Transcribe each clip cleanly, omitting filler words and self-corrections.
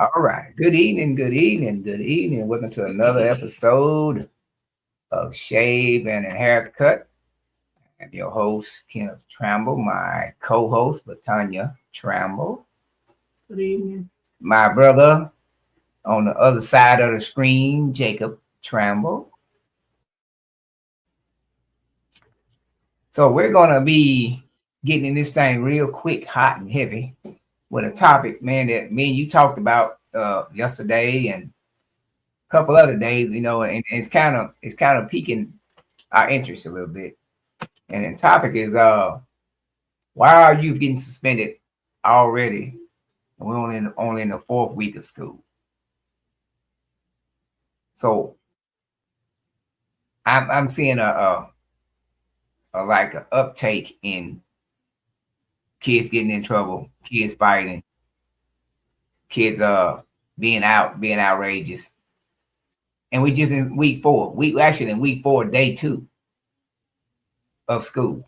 All right. Good evening, good evening, good evening. Welcome to another episode of Shave and a Haircut. I'm your host, Kenneth Tramble, my co-host, Latanya Tramble. Good evening. My brother on the other side of the screen, Jacob Tramble. So we're gonna be getting in this thing real quick, hot and heavy, with a topic, man, that me and you talked about yesterday and a couple other days, and it's kind of piquing our interest a little bit. And the topic is why are you getting suspended already? And we're only in the fourth week of school. So I'm seeing a like an uptake in kids getting in trouble, kids fighting, kids being outrageous. And we just in week four. We actually in week four, day 2 of school.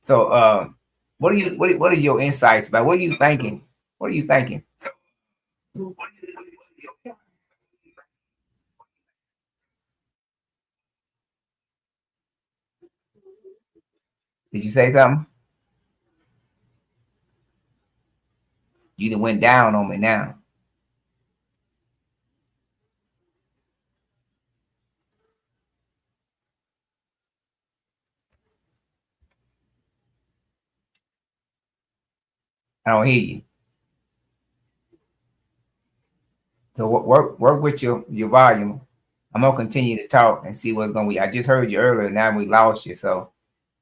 So what are your insights about? What are you thinking? What are you thinking? Did you say something? You done went down on me now. I don't hear you. So work with your volume. I'm gonna continue to talk and see what's gonna be. I just heard you earlier. Now we lost you. So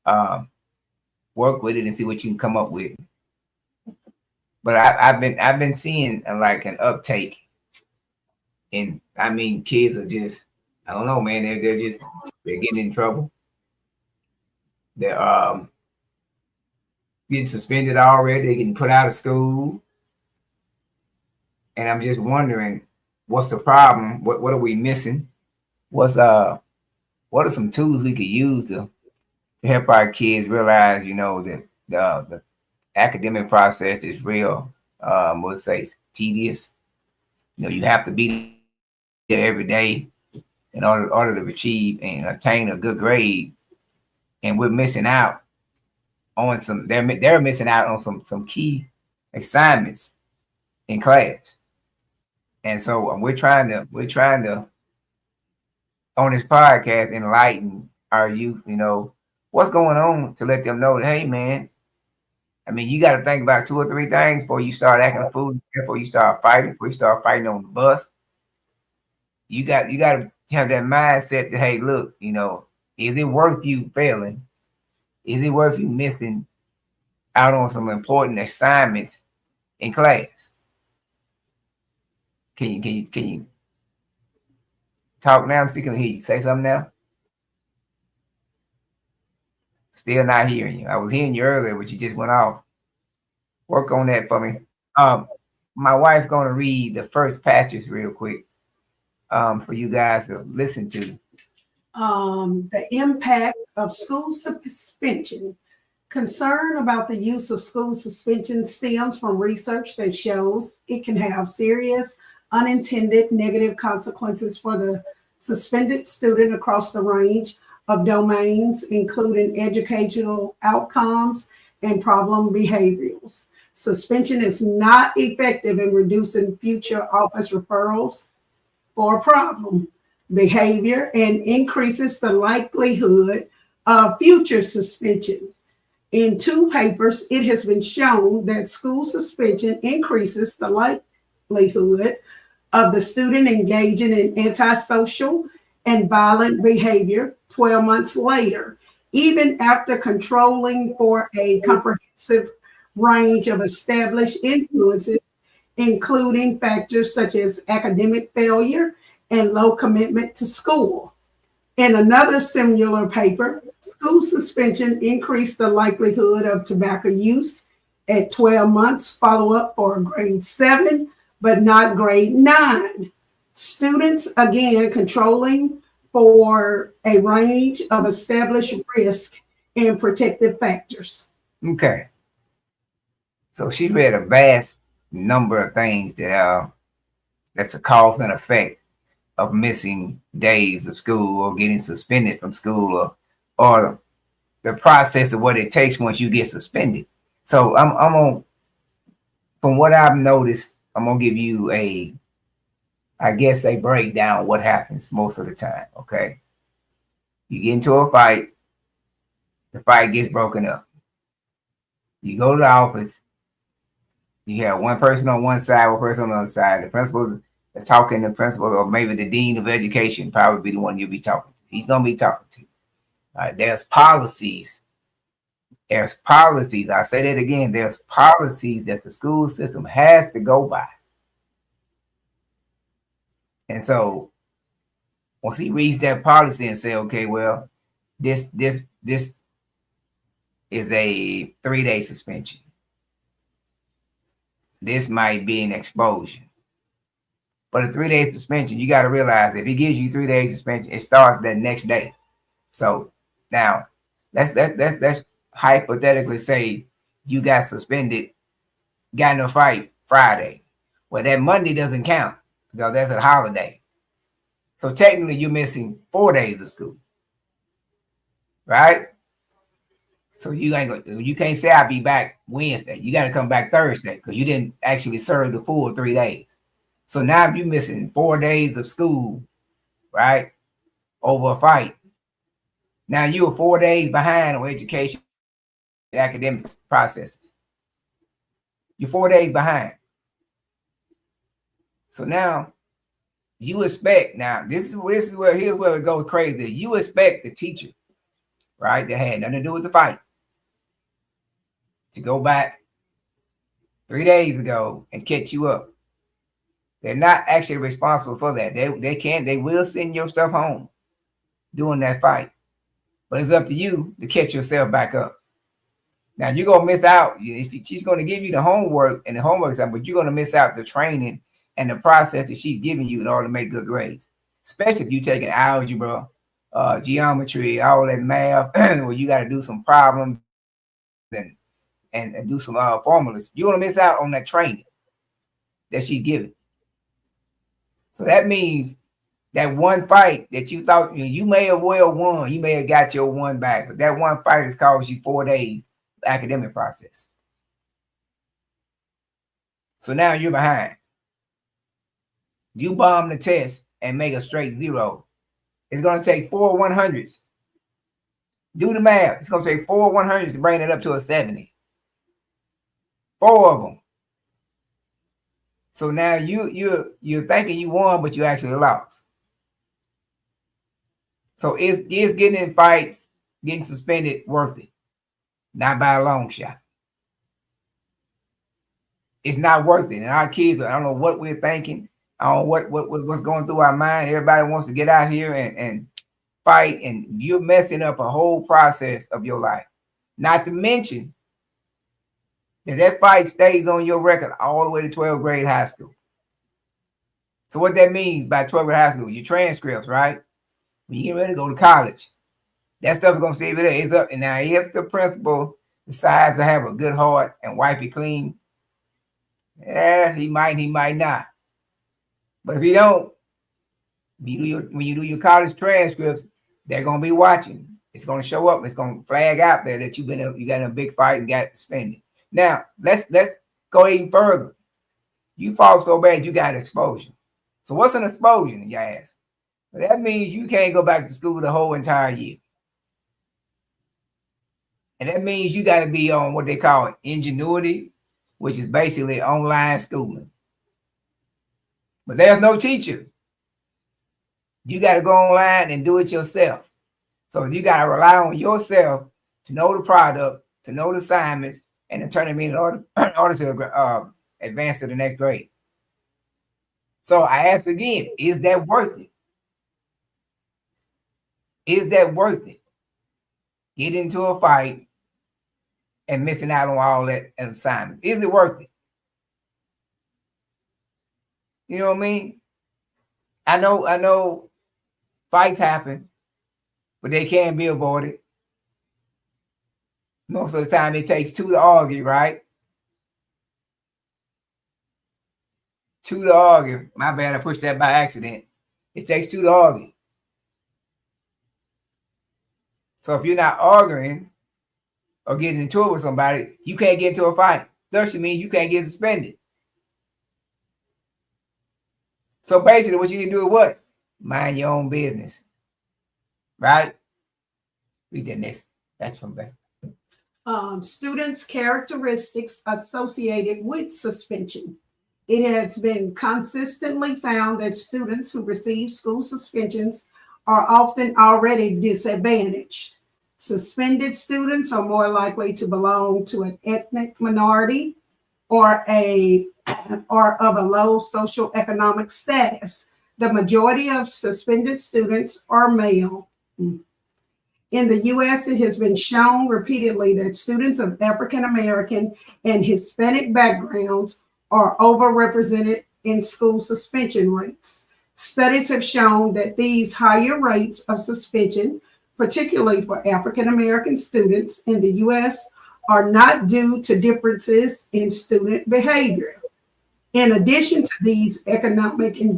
um, work with it and see what you can come up with. But I've been seeing like an uptake in. I mean, kids are just, I don't know, man. They're getting in trouble. They're getting suspended already. They're getting put out of school. And I'm just wondering, what's the problem? What are we missing? What's what are some tools we could use to help our kids realize, that the academic process is real, let's say it's tedious. You have to be there every day in order to achieve and attain a good grade. And we're missing out on they're missing out on some key assignments in class. And so we're trying to on this podcast enlighten our youth, what's going on, to let them know that, hey man, I mean, you got to think about 2 or 3 things before you start acting a fool, before you start fighting on the bus. You got to have that mindset that, hey, look, is it worth you failing? Is it worth you missing out on some important assignments in class? Can you talk now? I'm seeking to hear you. Say something now. Still not hearing you. I was hearing you earlier, but you just went off. Work on that for me. Um, my wife's going to read the first passage real quick for you guys to listen to. The impact of school suspension. Concern about the use of school suspension stems from research that shows it can have serious unintended negative consequences for the suspended student across the range of domains, including educational outcomes and problem behaviors. Suspension is not effective in reducing future office referrals for problem behavior and increases the likelihood of future suspension. In 2 papers, it has been shown that school suspension increases the likelihood of the student engaging in antisocial and violent behavior 12 months later, even after controlling for a comprehensive range of established influences, including factors such as academic failure and low commitment to school. In another similar paper, school suspension increased the likelihood of tobacco use at 12 months follow-up for grade 7, but not grade 9. Students, again, controlling for a range of established risk and protective factors. Okay. So she read a vast number of things that that's a cause and effect of missing days of school or getting suspended from school or the process of what it takes once you get suspended. So I'm on from what I've noticed, I'm gonna give you I guess a breakdown what happens most of the time. Okay. You get into a fight, the fight gets broken up. You go to the office, you have one person on one side, one person on the other side. The principal is talking, the principal, or maybe the dean of education, probably be the one you'll be talking to. He's gonna be talking to. All right, there's policies. There's policies. I say that again. There's policies that the school system has to go by. And so once he reads that policy and say, okay, well, this is a 3-day suspension. This might be an exposure. But a 3-day suspension, you got to realize if he gives you 3 days suspension, it starts that next day. So now let's hypothetically say you got suspended, got in a fight Friday. Well, that Monday doesn't count because that's a holiday. So technically you're missing 4 days of school. Right? So you can't say I'll be back Wednesday. You got to come back Thursday because you didn't actually serve the full 3 days. So now you're missing 4 days of school, right? Over a fight. Now you're 4 days behind on education academic processes. You're 4 days behind. So now you expect, now this is where here's where it goes crazy. You expect the teacher, right, that had nothing to do with the fight, to go back 3 days ago and catch you up. They're not actually responsible for that. They will send your stuff home during that fight. But it's up to you to catch yourself back up. Now you're gonna miss out. She's gonna give you the homework and the homework stuff, but you're gonna miss out the training and the process that she's giving you in order to make good grades. Especially if you're taking algebra, geometry, all that math, where you got to do some problems and do some formulas. You're gonna miss out on that training that she's giving. So that means that one fight that you thought you may have well won, you may have got your one back, but that one fight has caused you 4 days of academic process. So now you're behind. You bomb the test and make a straight 0. It's going to take 4 100s. Do the math. It's going to take 4 100s to bring it up to a 70. 4 of them. So now you're thinking you won, but you actually lost. So is getting in fights, getting suspended worth it? Not by a long shot. It's not worth it. And our kids, I don't know what we're thinking. I don't know what's going through our mind. Everybody wants to get out here and fight, and you're messing up a whole process of your life. Not to mention that fight stays on your record all the way to 12th grade high school. So what that means by 12th grade high school, your transcripts, right? When you get ready to go to college, that stuff is going to stay there. It's up. And now if the principal decides to have a good heart and wipe it clean, yeah, he might not. But if he don't, when you do your college transcripts, they're going to be watching. It's going to show up. It's going to flag out there that you got in a big fight and got suspended. Now, let's go even further. You fought so bad, you got exposure. So what's an exposure, you ask? Well, that means you can't go back to school the whole entire year. And that means you got to be on what they call ingenuity, which is basically online schooling. But there's no teacher. You got to go online and do it yourself. So you got to rely on yourself to know the product, to know the assignments, and to turn them in order to advance to the next grade. So I ask again, is that worth it? Is that worth it? Get into a fight and missing out on all that assignment. Is it worth it? You know what I mean? I know fights happen, but they can be avoided. Most of the time it takes 2 to argue, right? two to argue. My bad, I pushed that by accident. It takes two to argue. So if you're not arguing or getting into it with somebody, you can't get into a fight. Thus, you mean you can't get suspended. So basically, what you need to do is what? Mind your own business. Right? Read that next. That's from there. Students' characteristics associated with suspension. It has been consistently found that students who receive school suspensions are often already disadvantaged. Suspended students are more likely to belong to an ethnic minority or of a low socioeconomic status. The majority of suspended students are male. In the U.S., it has been shown repeatedly that students of African American and Hispanic backgrounds are overrepresented in school suspension rates. Studies have shown that these higher rates of suspension, particularly for African American students in the U.S., are not due to differences in student behavior. In addition to these economic and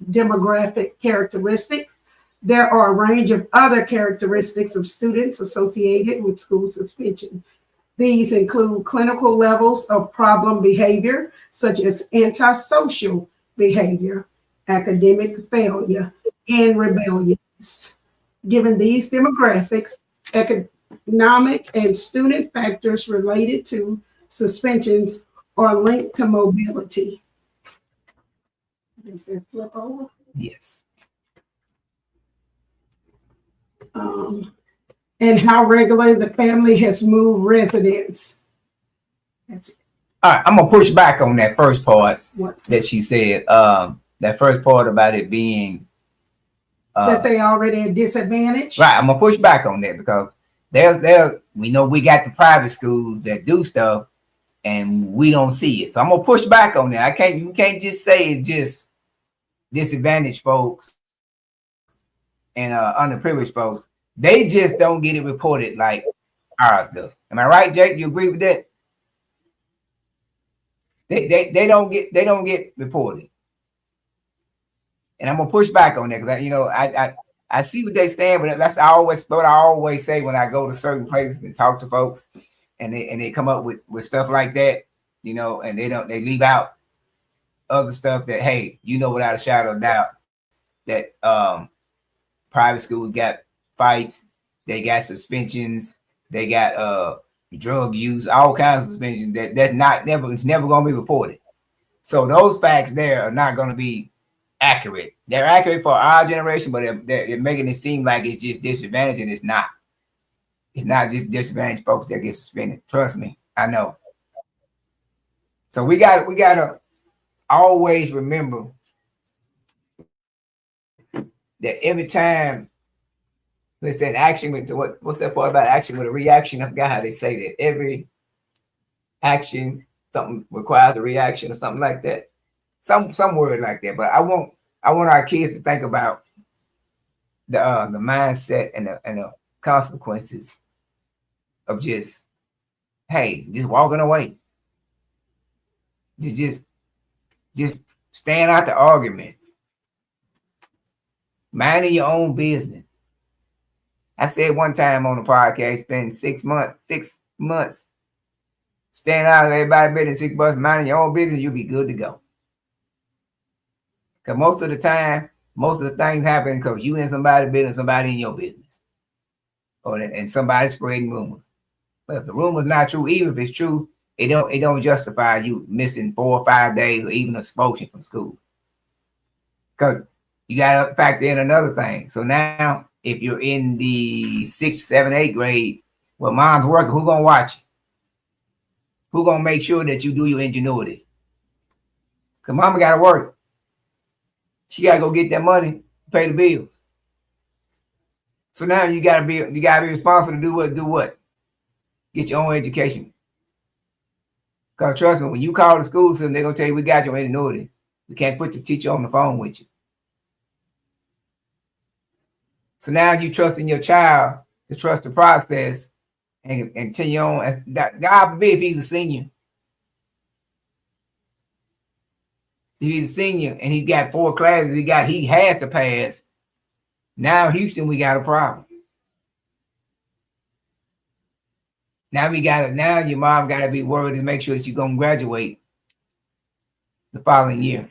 demographic characteristics, there are a range of other characteristics of students associated with school suspension. These include clinical levels of problem behavior, such as antisocial behavior, academic failure, and rebelliousness. Given these demographics, economic and student factors related to suspensions are linked to mobility. Does that flip over? Yes. And how regularly the family has moved residence. That's it. All right, I'm gonna push back on that first part What? that she said. That first part about it being That they already at disadvantage. right. I'm gonna push back on that because there's we know we got the private schools that do stuff and we don't see it. So I'm gonna push back on that. You can't just say it's just disadvantaged folks and underprivileged folks. They just don't get it reported like ours do. Am I right, Jake? You agree with that? They don't get reported. And I'm gonna push back on that because I see what they stand, but that's what I always say when I go to certain places and talk to folks, and they come up with stuff like that, and they leave out other stuff that, hey, without a shadow of doubt that private schools got fights, they got suspensions, they got drug use, all kinds of suspensions it's never gonna be reported. So those facts there are not gonna be accurate. They're accurate for our generation, but they're making it seem like it's just disadvantage, and it's not. It's not just disadvantaged folks that get suspended. Trust me, I know. So we gotta always remember that every time they said action with what's that part about action with a reaction? I forgot how they say that. Every action, something requires a reaction or something like that. Some word like that. But I want our kids to think about the mindset and the consequences of just walking away. Just stand out the argument. Minding your own business. I said one time on the podcast, spend 6 months, stand out of everybody's business, 6 months, minding your own business, you'll be good to go. Because most of the time, most of the things happen because you in somebody's business, somebody in your business. And somebody spreading rumors. But if the rumor's not true, even if it's true, it don't justify you missing 4 or 5 days or even expulsion from school. Because you got to factor in another thing. So now, if you're in the 6th, 7th, 8th grade, well, mom's working, who's going to watch you? Who's going to make sure that you do your ingenuity? Because mama got to work. She got to go get that money, pay the bills. So now you got to be responsible to do what? Get your own education. Because trust me, when you call the school system, they're going to tell you, we got your ingenuity. We can't put the teacher on the phone with you. So now you trusting your child to trust the process and continue on. God forbid if he's a senior. if he's a senior and he got 4 classes, he has to pass. Now Houston, we got a problem. Now your mom got to be worried to make sure that you're going to graduate the following year.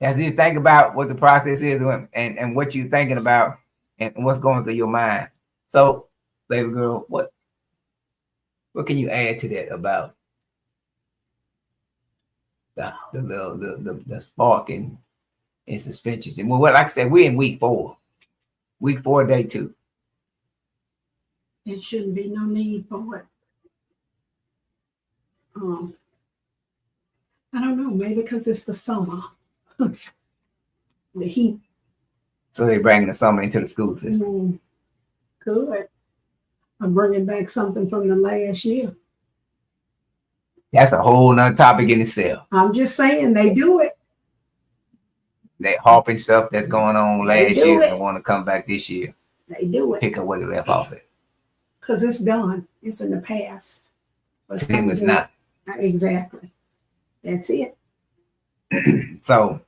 As you think about what the process is and what you're thinking about and what's going through your mind. So, baby girl, what can you add to that about the spark and suspensions? And well, like I said, we're in week 4, day 2. It shouldn't be no need for it. I don't know, maybe because it's the summer. The heat. So they're bringing the summer into the school system. Good. I'm bringing back something from the last year. That's a whole nother topic in itself. I'm just saying they do it. That harping stuff that's going on last year and want to come back this year. They do it. Pick up where they left off at. Because it's done. It's in the past. But it's not. Exactly. That's it. So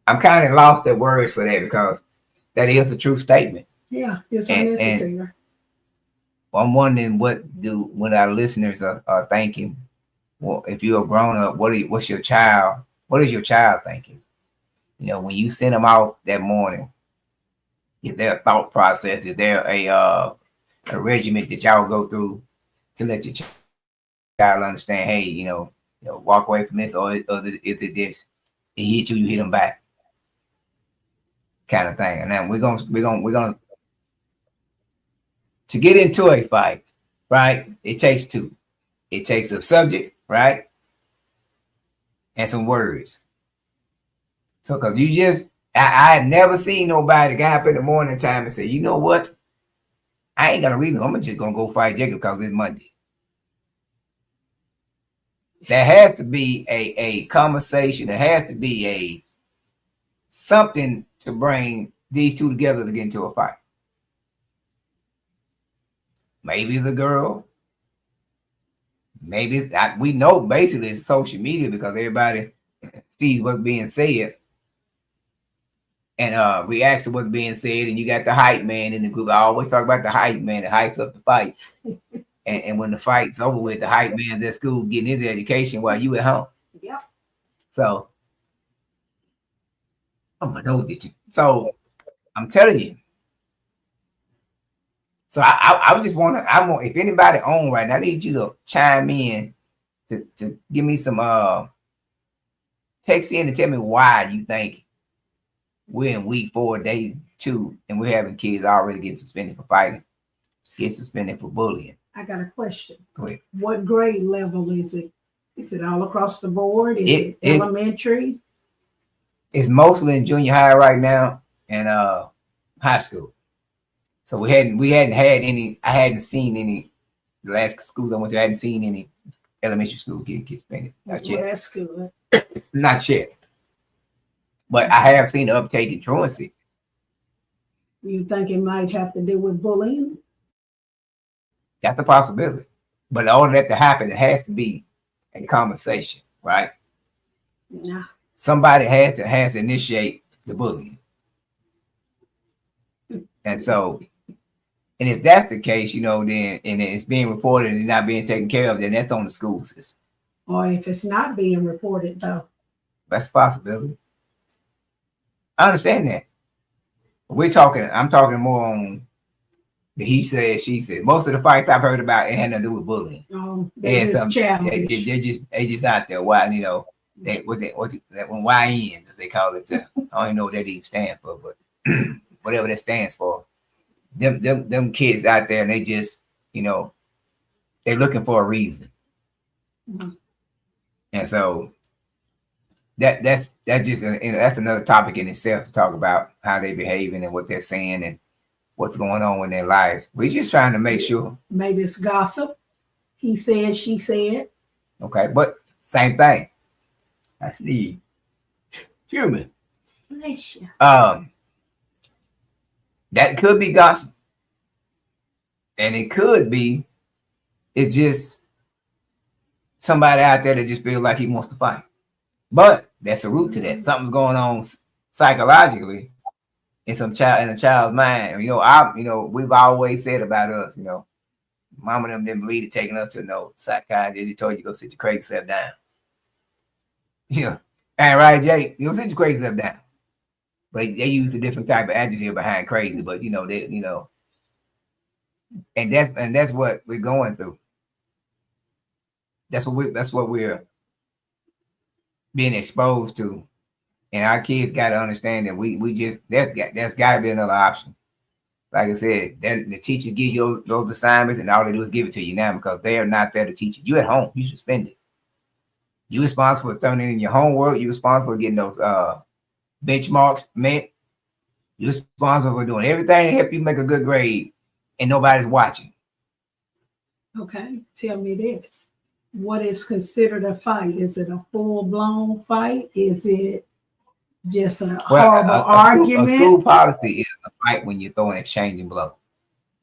I'm kind of lost at words for that because that is a true statement. Yeah, it's unnecessary. And I'm wondering what our listeners are thinking. Well, if you're a grown up, what is your child thinking? You know, when you send them out that morning, is there a thought process? Is there a regiment that y'all go through to let your child understand, hey, you know, walk away from this, or is it this? He hit you, you hit him back, kind of thing. And then we're gonna to get into a fight, right? It takes 2. It takes a subject, right, and some words. So, cause I have never seen nobody get up in the morning time and say, you know what, I ain't gonna read them. I'm just gonna go fight Jacob because it's Monday. There has to be a conversation. There has to be something to bring these 2 together to get into a fight. Maybe it's a girl. Maybe we know basically it's social media because everybody sees what's being said and reacts to what's being said. And you got the hype man in the group. I always talk about the hype man that hypes up the fight. And when the fight's over with, the hype man's at school getting his education while you at home. Yep. So, oh my nose itching. So, I'm telling you. So I just want if anybody on right now, I need you to chime in to give me some text in and tell me why you think we're in week 4, day 2, and we're having kids already get suspended for fighting, get suspended for bullying. I got a question. Go ahead. What grade level is it? Is it all across the board? Is it elementary? It's mostly in junior high right now and high school. So we hadn't had any. I hadn't seen any. The last schools I went to, I hadn't seen any elementary school get suspended. Not yet. Well, that's good. Not yet. But I have seen the uptake in truancy. You think it might have to do with bullying? That's a possibility. But in order for that to happen, it has to be a conversation, right? Yeah. Somebody has to initiate the bullying. And so, and if that's the case, then and it's being reported and not being taken care of, then that's on the school system. Or if it's not being reported, though. That's a possibility. I understand that. I'm talking more on the he said, she said. Most of the fights I've heard about, it had nothing to do with bullying. They're just childish. They just out there. Why, when YNs, as they call it. I don't even know what that even stands for, but whatever that stands for. Them kids out there, and they just, they're looking for a reason. Mm-hmm. And so that's another topic in itself to talk about how they're behaving and what they're saying and what's going on in their lives. We're just trying to make sure. Maybe it's gossip. He said, she said. Okay, but same thing. That's the human. Bless you. That could be gossip. And it could be, it's just somebody out there that just feels like he wants to fight. But that's a root to that. Something's going on psychologically in a child's mind. We've always said about us, mama them didn't believe it, taking us to no psychiatrist. He told you go sit your crazy self down. And right, Jay, you go sit your crazy self down. But they use a different type of adjective behind crazy. But and that's what we're going through. That's what we're being exposed to, and our kids got to understand that we just that's got to be another option. Like I said, the teacher give you those assignments, and all they do is give it to you now because they are not there to teach you. You at home, you should spend it. You responsible for turning in your homework. You responsible for getting those benchmarks met. You're responsible for doing everything to help you make a good grade, and nobody's watching. Okay, tell me this. What is considered a fight? Is it a full-blown fight? Is it just a horrible argument? A school policy is a fight when you're throwing exchanging blows.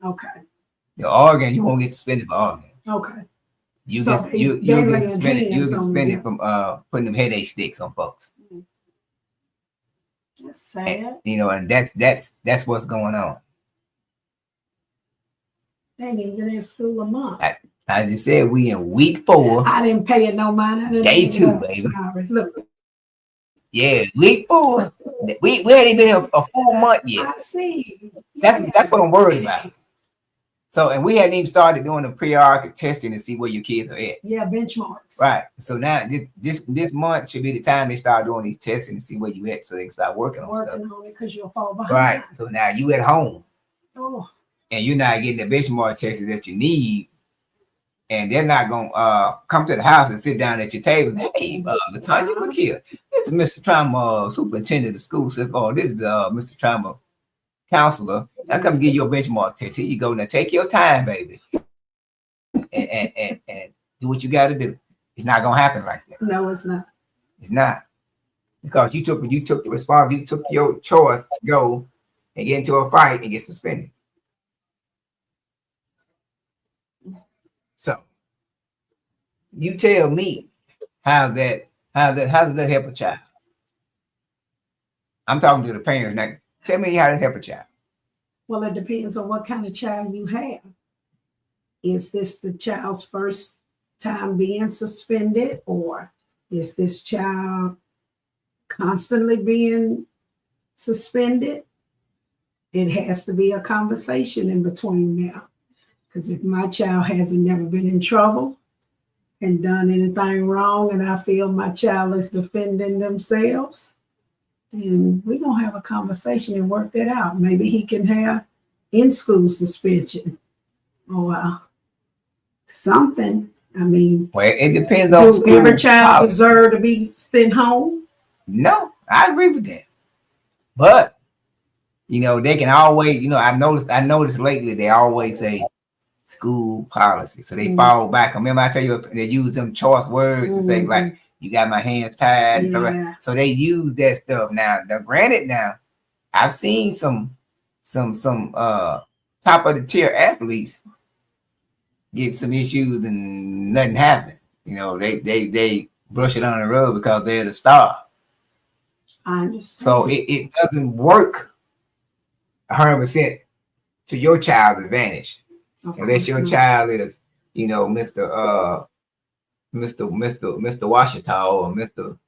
Okay. You're arguing, you won't get suspended for arguing. Okay. You get suspended from putting them headache sticks on folks. That's sad. And that's what's going on. They ain't even been in school a month. I just said we in week 4. I didn't pay it no mind. Day 2, baby. Sorry. Look. Yeah, week 4. We hadn't even been a full month yet. I see. That's what I'm worried about. So, and we hadn't even started doing the pre-arc testing to see where your kids are at. Yeah, benchmarks. Right. So now this month should be the time they start doing these testing to see where you at, so they can start working on stuff. On it because you'll fall behind. Right. So now you at home. Oh. And you're not getting the benchmark testing that you need. And they're not going to come to the house and sit down at your table. Hey, Latanya, look here. This is Mr. Trauma, superintendent of school. Says, this is Mr. Trauma, counselor. I come give you a benchmark test. Here you go. Now take your time, baby, and do what you got to do. It's not going to happen like that. No, it's not. It's not, because you took the response. You took your choice to go and get into a fight and get suspended. So you tell me how does that help a child? I'm talking to the parents now. Tell me how to help a child. Well, it depends on what kind of child you have. Is this the child's first time being suspended, or is this child constantly being suspended? It has to be a conversation in between now. Because if my child hasn't never been in trouble and done anything wrong, and I feel my child is defending themselves, then we're going to have a conversation and work that out. Maybe he can have in-school suspension or something. I mean, well, it depends on school. Every child deserve to be sent home? No, I agree with that. But, they can always, I noticed lately they always say school policy. So they fall back. Remember I tell you, they use them choice words to say, like, you got my hands tied. Yeah. So they use that stuff. Now, granted, I've seen some top of the tier athletes get some issues and nothing happened. They brush it on the rug because they're the star. I understand. So it doesn't work 100% to your child's advantage. Okay, unless your child is, Mr. Washita or Mr.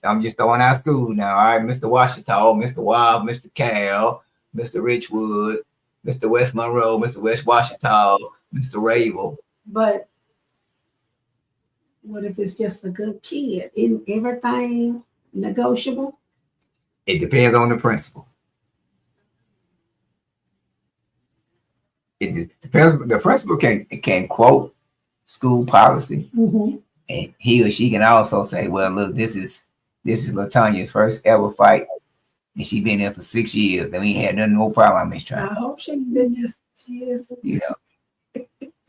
I'm just throwing out school now. All right, Mr. Washita, Mr. Wild, Mr. Cal, Mr. Richwood, Mr. West Monroe, Mr. West Washita, Mr. Ravel. But what if it's just a good kid? Isn't everything negotiable? It depends on the principal. The principal can quote school policy, and he or she can also say, "Well, look, this is Latanya's first ever fight, and she's been there for 6 years, and we ain't had no problem, Miss Trump." I hope she's been there 6 years.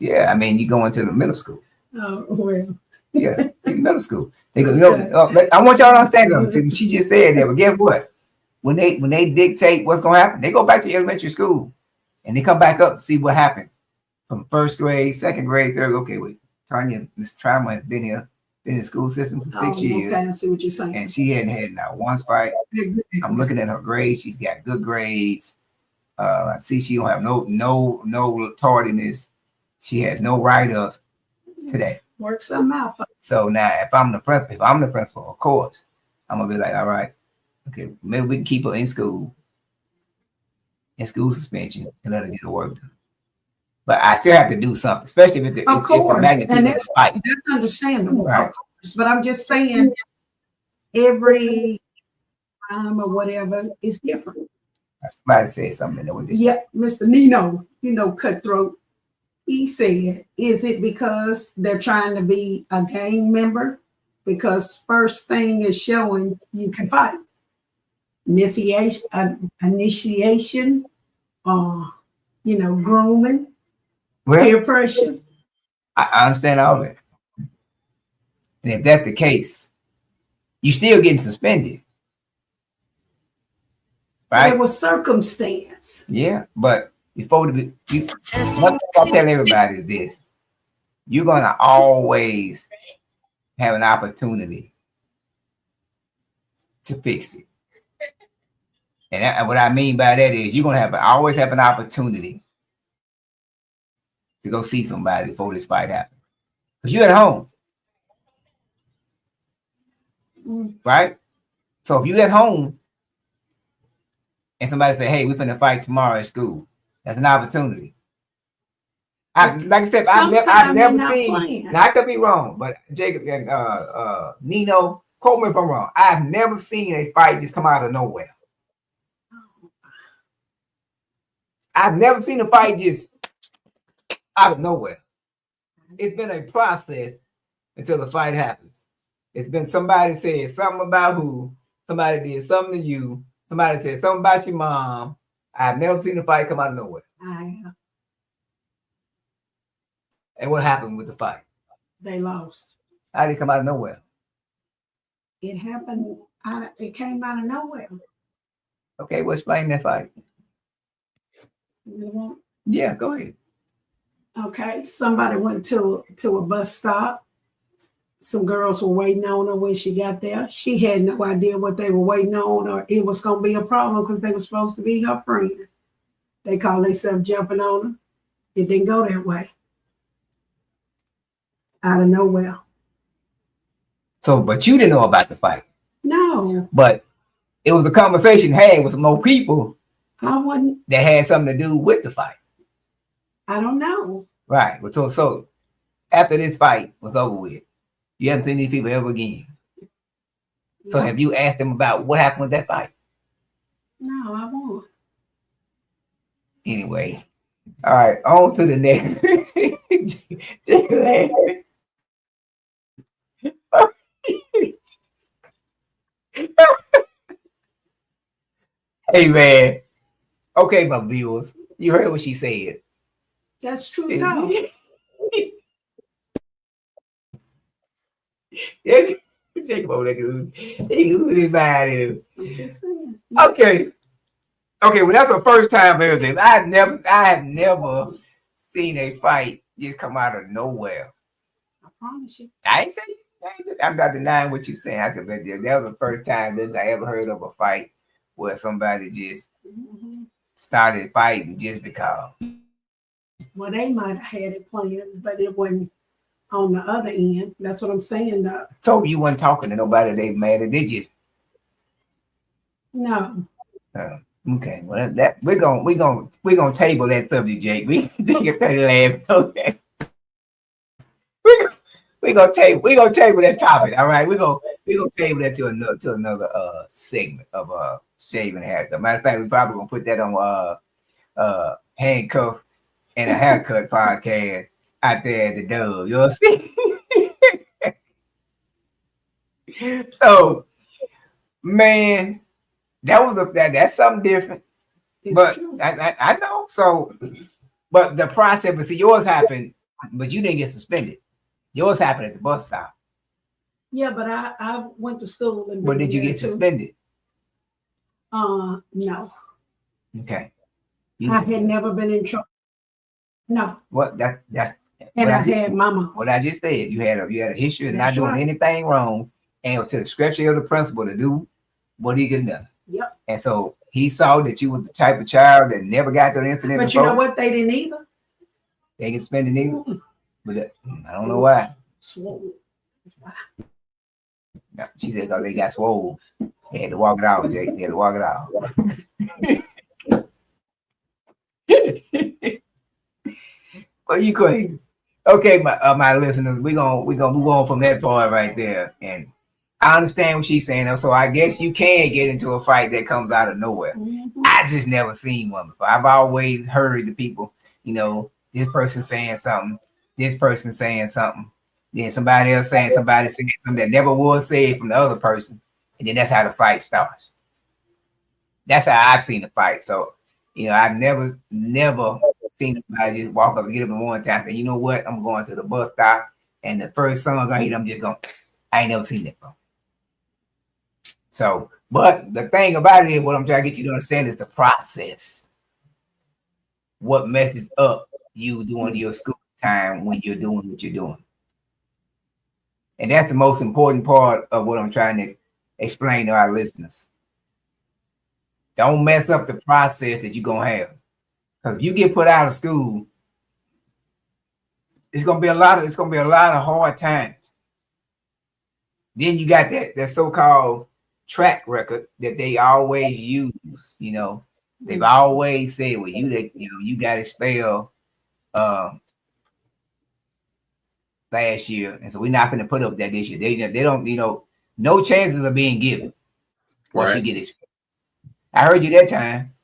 Yeah. I mean, you go into the middle school. Oh well. Yeah, in middle school. They go, I want y'all to understand something. She just said that, but guess what? When they dictate what's gonna happen, they go back to elementary school. And they come back up to see what happened from first grade, second grade, third. Okay, wait, Tanya, Miss Trauma has been here, been in the school system for 6 years. Okay, I see what you're saying. And she hadn't had not one fight. Exactly. I'm looking at her grades. She's got good grades. I see she don't have no tardiness. She has no write-ups today. Work something out. So now, if I'm the principal, of course, I'm gonna be like, all right, okay, maybe we can keep her in school suspension, and let her get her work done. But I still have to do something, especially if Of course, the magnitude and of the fight. that's understandable, Right. of course. But I'm just saying, every time or whatever is different. Somebody said something that what they said. Yeah, Mr. Nino, Cutthroat, he said, is it because they're trying to be a gang member? Because first thing is showing you can fight. Initiation, grooming, Well, peer pressure. I understand all that. And if that's the case, you still getting suspended. Right? There was circumstance. Yeah, but before one thing I tell everybody is this: you're gonna always have an opportunity to fix it. And what I mean by that is you're gonna always have an opportunity to go see somebody before this fight happens. Because you're at home. Right? So if you're at home and somebody say, hey, we're finna fight tomorrow at school, that's an opportunity. Like I said, I've never seen, now I could be wrong, but Jacob and Nino, quote me if I'm wrong. I've never seen a fight just come out of nowhere. I've never seen a fight just out of nowhere. It's been a process until the fight happens. It's been somebody said something about who, somebody did something to you, somebody said something about your mom. I've never seen a fight come out of nowhere. And what happened with the fight? They lost. How did it come out of nowhere? It happened, it came out of nowhere. Okay, well, explain that fight. Yeah, go ahead. Okay, somebody went to a bus stop. Some girls were waiting on her when she got there. She had no idea what they were waiting on, or it was going to be a problem because they were supposed to be her friend. They called themselves jumping on her. It didn't go that way. Out of nowhere. So, but you didn't know about the fight. No. But it was a conversation had with some more people. I wouldn't. That had something to do with the fight. I don't know. Right. So after this fight was over with, you haven't seen these people ever again. So No. have you asked them about what happened with that fight? No, I won't. Anyway. All right, on to the next. Hey man. Okay, my viewers. You heard what she said. That's true, though. Yes, Jacob over there. He losing mind. Okay. Okay, well, that's the first time everything. I have never seen a fight just come out of nowhere. I promise you. I'm not denying what you're saying. That was the first time that I ever heard of a fight where somebody just started fighting just because. Well, they might have had it planned, but it wasn't on the other end. That's what I'm saying, though. So you weren't talking to nobody they mad at, did you? No. Okay, well that we're gonna table that subject, Jake. We can laugh. Okay. We're gonna table that topic. All right, we're gonna table that to another segment of shaving haircut. Matter of fact, we probably gonna put that on handcuff and a haircut podcast out there at the Dove. You'll see. So, man, that's something different. It's but true. I know. So, but the process, but see, yours happened, but you didn't get suspended. Yours happened at the bus stop. Yeah, but I went to school. But did you get suspended? No. Okay. I had never been in trouble. No. What that's And I had mama. What I just said, you had a history of not That's doing right. anything wrong, and it was to the discretion of the principal to do what he could do. Yep. And so he saw that you was the type of child that never got to an incident But before. you know what? They didn't either. They can spend it either. Mm-mm. But I don't know why. Swole. That's why. No, she said, "Oh, they got swole. They had to walk it out, Jake. They had to walk it out." Well, you crazy. Okay, my listeners, we're gonna move on from that part right there. And I understand what she's saying, so I guess you can get into a fight that comes out of nowhere. Mm-hmm. I just never seen one before. I've always heard the people, you know, this person saying something, this person saying something, then somebody else saying something that never was said from the other person, and then that's how the fight starts. That's how I've seen the fight. So, you know, I've never seen somebody just walk up and get up in one time and say, you know what, I'm going to the bus stop, and the first song gonna hit, I'm just going, I ain't never seen that before. So, but the thing about it is, what I'm trying to get you to understand is the process. What messes up you doing your school time when you're doing what you're doing. And that's the most important part of what I'm trying to explain to our listeners. Don't mess up the process that you're going to have. Because if you get put out of school, it's going to be a lot of hard times. Then you got that so-called track record that they always use. You know, they've always said, well, you got expelled last year, and so we're not going to put up that this year. They don't, no chances of being given once you get expelled. I heard you that time.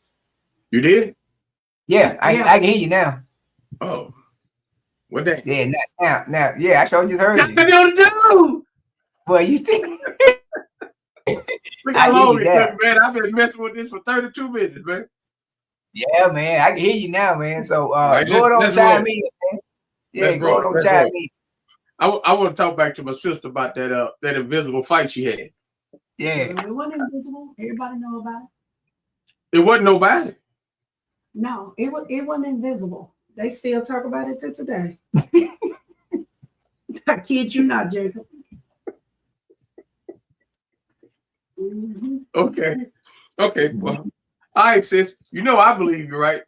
You did? Yeah, I can hear you now. Oh, what day? Yeah, now, yeah, I sure just heard you. What you do? Well, you think? Look how long it took, man. I've been messing with this for 32 minutes, man. Yeah, man, I can hear you now, man. So right, go on, chime in, man. Yeah, go on, chime in. I want to talk back to my sister about that invisible fight she had. Yeah, it wasn't invisible. Everybody know about it. It wasn't nobody. No, it wasn't invisible. They still talk about it to today. I kid you not, Jacob. Mm-hmm. Okay. Well, all right, sis. You know I believe you, right?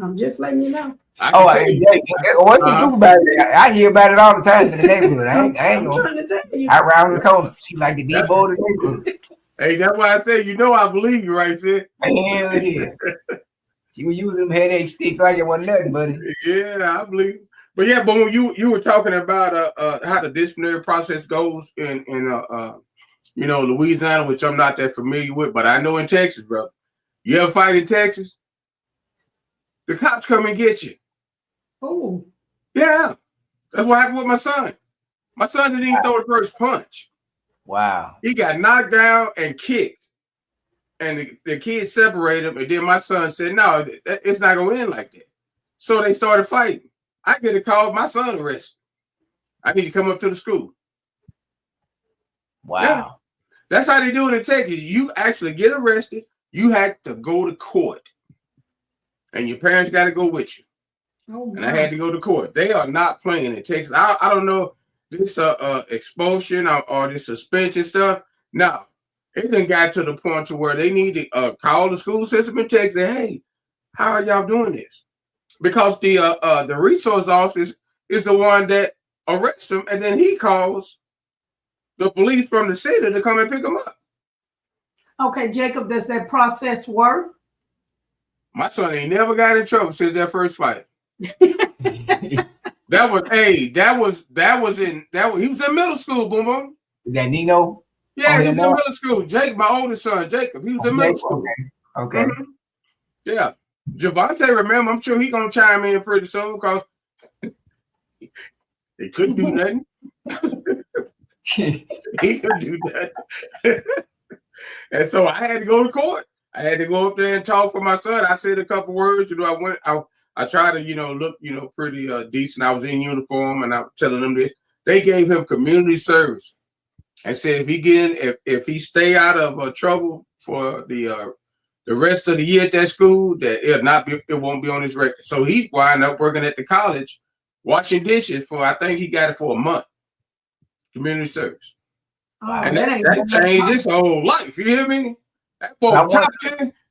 I'm just letting you know. What's the truth about it? I hear about it all the time in the neighborhood. I ain't gonna tell you. I round the corner. She like the Debo of the neighborhood. Hey, that's why I say, you know I believe you, right, sis? Hell yeah. She was using them headache sticks like it wasn't nothing, buddy. Yeah, I believe. But yeah, but when you were talking about how the disciplinary process goes in Louisiana, which I'm not that familiar with, but I know in Texas, brother. You ever fight in Texas? The cops come and get you. Oh. Yeah. That's what happened with my son. My son didn't even throw the first punch. Wow. He got knocked down and kicked. And the kids separated him. And then my son said, no, it's not going to end like that. So they started fighting. I get a call, my son arrested. I need to come up to the school. Wow. Yeah. That's how they do it in Texas. You actually get arrested. You have to go to court. And your parents got to go with you. Oh, and I had to go to court. They are not playing in Texas. I don't know this expulsion or this suspension stuff. No, it done got to the point to where they need to call the school system in Texas. Hey, how are y'all doing this? Because the resource officer is the one that arrests him, and then he calls the police from the city to come and pick him up. Okay, Jacob, does that process work? My son ain't never got in trouble since that first fight. He was in middle school, boom boom. That Nino? Yeah, he was in middle school. Jake, my oldest son, Jacob, he was in middle school. Okay. Mm-hmm. Yeah. Javante, remember, I'm sure he's gonna chime in pretty soon because he couldn't do nothing. He couldn't do nothing. And so I had to go to court. I had to go up there and talk for my son. I said a couple words. I tried to, look, pretty decent. I was in uniform and I was telling them this. They gave him community service and said if he stay out of trouble for the rest of the year at that school, that it won't be on his record. So he wound up working at the college washing dishes for, I think he got it for a month. Community service. Oh, And that ain't that bad. changed his whole life. You hear me? That boy,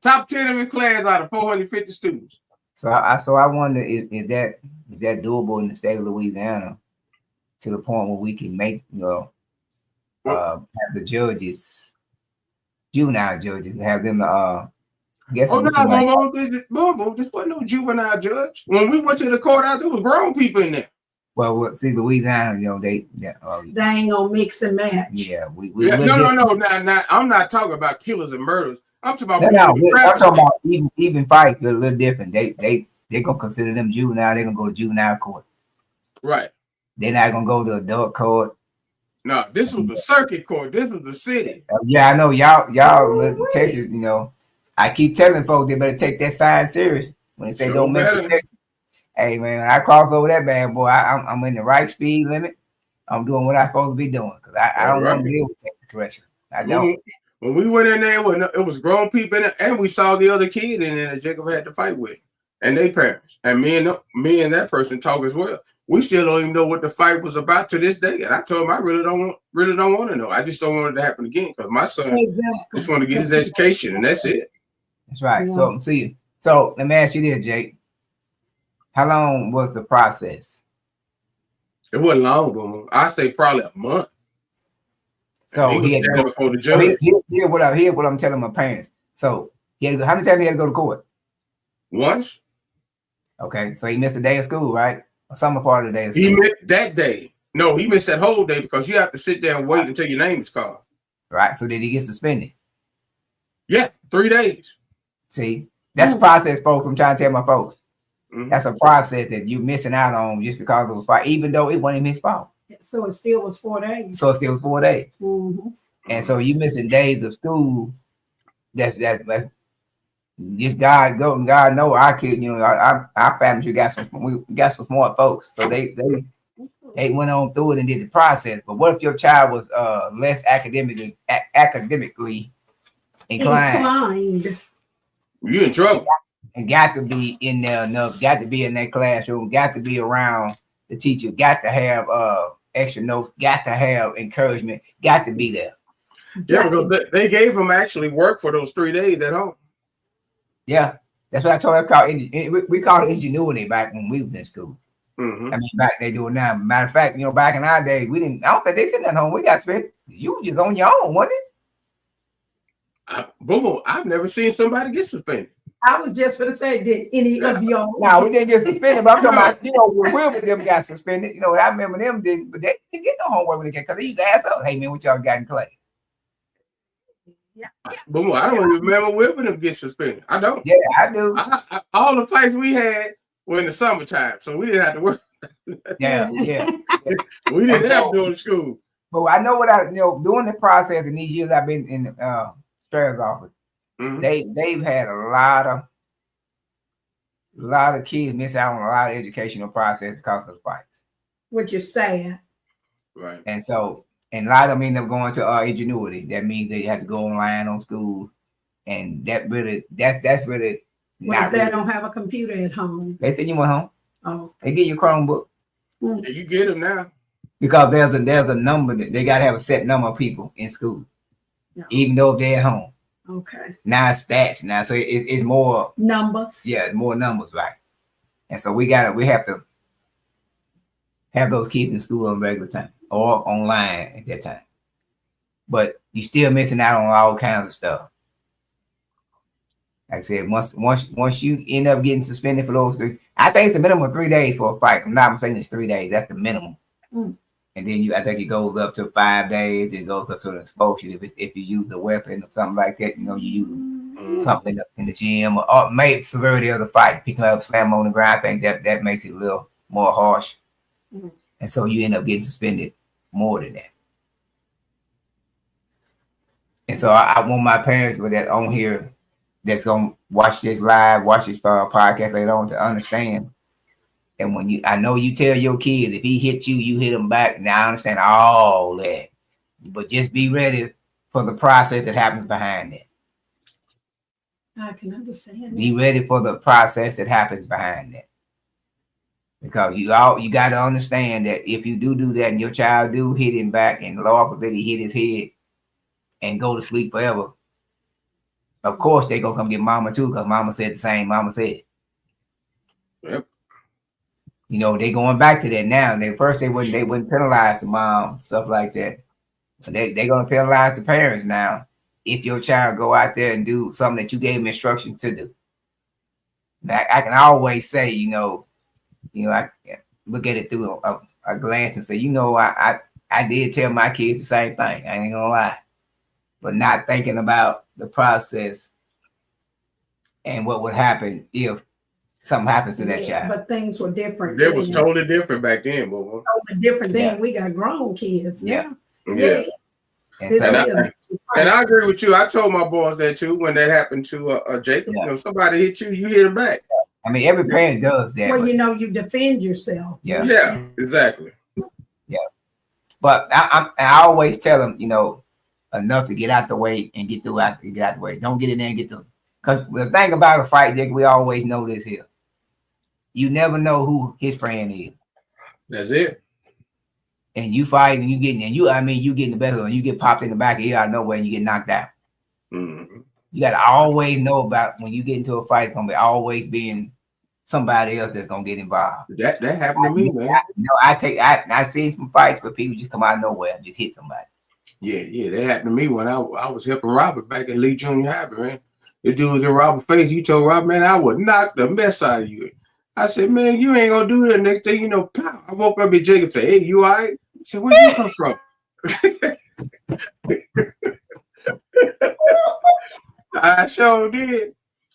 top 10 of his class out of 450 students. So I wonder, is that doable in the state of Louisiana to the point where we can make, have the judges, juvenile judges, have them guess. Oh no, this wasn't no juvenile judge. When we went to the courthouse, there was grown people in there. Well, see, Louisiana, they ain't gonna mix and match. Yeah, no. Now, I'm not talking about killers and murders. I'm talking about I'm talking about even fights. They're a little different. They gonna consider them juvenile. They're gonna go to juvenile court. Right. They're not gonna go to adult court. No, this was the circuit court. This was the city. Yeah, I know y'all live in Texas. I keep telling folks they better take that sign serious when they say don't mess with Texas. Hey man, I crossed over that bad boy. I'm in the right speed limit. I'm doing what I'm supposed to be doing because I don't want to deal with Texas correction. I don't. When we went in there, it was grown people in it, and we saw the other kid in there that Jacob had to fight with, and their parents, and me and that person talk as well. We still don't even know what the fight was about to this day, and I told him I really don't want to know. I just don't want it to happen again because my son just want to get his education, and that's it. That's right. Yeah. So let me ask you this, Jake. How long was the process? It wasn't long, but I say probably a month. So he had to go before the judge. Here's what I'm telling my parents. So he had to go, how many times he had to go to court? Once. Okay, so he missed a day of school, right? Or some part of the day of school. He missed that day. No, he missed that whole day because you have to sit there and wait until your name is called. Right. So did he get suspended? Yeah, 3 days. See, that's a process, folks. I'm trying to tell my folks. Mm-hmm. That's a process that you're missing out on just because of a fight, even though it wasn't his fault. So it still was 4 days. Mm-hmm. And so you missing days of school. That's just God know our kid. Our family got some smart folks, so they went on through it and did the process. But what if your child was less academically inclined? You in trouble. And got to be in there enough, got to be in that classroom, got to be around the teacher, got to have extra notes, got to have encouragement, got to be there. Yeah, because they gave him actually work for those 3 days at home. Yeah, that's what I told her. We called it ingenuity back when we was in school. Mm-hmm. I mean, back they do it now. Matter of fact, back in our day, we didn't. I don't think they did at home. We got spent. You were just on your own, wasn't it? I've never seen somebody get suspended. I was just going to say, did any of y'all? No, we didn't get suspended. But I'm talking about, when Will and them got suspended. I remember them didn't, but they didn't get no homework when they get because they used to ask us, "Hey man, what y'all got in class?" Yeah. I don't even remember Will and them get suspended. I don't. Yeah, I do. All the fights we had were in the summertime, so we didn't have to work. Yeah. We didn't have to go to school. But I know during the process in these years I've been in the Sheriff's office. Mm-hmm. They've had a lot of kids miss out on a lot of educational process because of the fights. Which is sad. Right. And so, and a lot of them end up going to ingenuity. That means they have to go online on school. And that's really not they really. Don't have a computer at home. They send you one home. Oh. They get your Chromebook. Mm-hmm. Yeah, you get them now. Because there's a number that they gotta have a set number of people in school. No. Even though they're at home. Okay. Now it's stats now, so it's more numbers. Yeah, it's more numbers, right? And so we have to have those kids in school on regular time or online at that time. But you're still missing out on all kinds of stuff. Like I said, once you end up getting suspended for those 3, I think it's the minimum of 3 days for a fight. I'm not saying it's 3 days. That's the minimum. Mm. And then I think it goes up to 5 days. It goes up to an exposure if you use a weapon or something like that. You use something in the gym or maybe severity of the fight, picking up, slam on the ground. I think that makes it a little more harsh. Mm-hmm. And so you end up getting suspended more than that. And so I want my parents with that on here that's gonna watch this podcast later on to understand. And I know you tell your kids if he hit you, you hit him back. Now I understand all that, but just be ready for the process that happens behind that. I can understand. Be ready for the process that happens behind that. Because you got to understand that if you do that and your child do hit him back and Lord forbid he hit his head and go to sleep forever, of course they're gonna come get mama too, because mama said the same. Mama said, Yep. you know, they going back to that now. They wouldn't penalize the mom, stuff like that. But they're gonna penalize the parents now if your child go out there and do something that you gave them instructions to do. Now, I can always say, you know, I look at it through a glance and say, you know, I did tell my kids the same thing. I ain't gonna lie, but not thinking about the process and what would happen if something happens to that child. But things were different. It was totally different back then, boy. Totally different then. We got grown kids now. Yeah. And I agree with you. I told my boys that too when that happened to Jacob. You know, somebody hit you, you hit them back. I mean, every parent does that. Well, you know, you defend yourself. Yeah, exactly. Yeah. But I always tell them, you know, enough to get out the way and get out the way. Don't get in there and get through. Because the thing about a fight, Dick, we always know this here. You never know who his friend is. That's it. And you fight and you getting the better one. You get popped in the back of the ear out of nowhere and you get knocked out. Mm-hmm. You got to always know about when you get into a fight, it's going to be always being somebody else that's going to get involved. That happened to me, man. I've seen some fights where people just come out of nowhere and just hit somebody. Yeah, that happened to me when I was helping Robert back at Lee Junior High, man. This dude was in Robert's face. You told Robert, man, I would knock the mess out of you. I said, man, you ain't gonna do that. Next thing you know, pow. I woke up and Jacob said, hey, you all right? I said, where you come from? I sure did.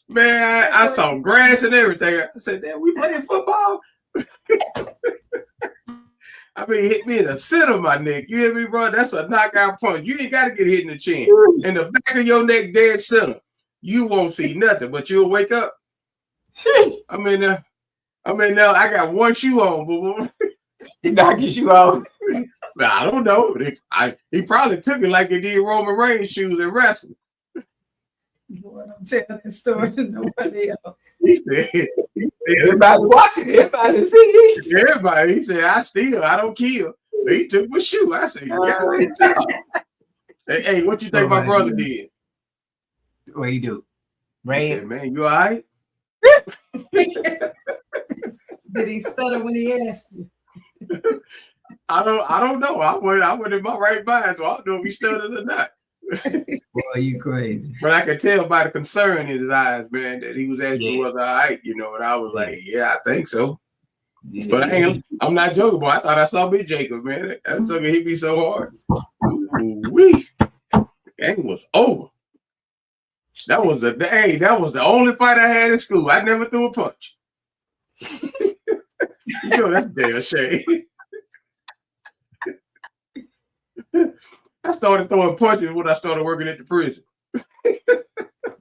Man, I saw grass and everything. I said, damn, we playing football? I mean, hit me in the center of my neck. You hear me, bro? That's a knockout punch. You ain't got to get hit in the chin. In the back of your neck, dead center. You won't see nothing, but you'll wake up. I mean, now I got one shoe on, boo. He knocked your shoe off. I don't know. He probably took it like he did Roman Reigns shoes in wrestling. Boy, I'm telling that story to nobody else. He said, everybody watching it. Everybody see it. Everybody. He said, I steal, I don't kill. But he took my shoe. I said, hey, what you think my brother did? What he do? He said, man, you all right? Did he stutter when he asked you? I don't know. I went in my right mind, so I don't know if he stuttered or not. Boy, you crazy. But I could tell by the concern in his eyes, man, that he was asking was all right, you know, and I was like, yeah, I think so. Yeah. But I'm not joking, boy. I thought I saw Big Jacob, man. That sucker hit me so hard. Ooh-wee. The game was over. That was the only fight I had in school. I never threw a punch. You know, that's damn shame. I started throwing punches when I started working at the prison.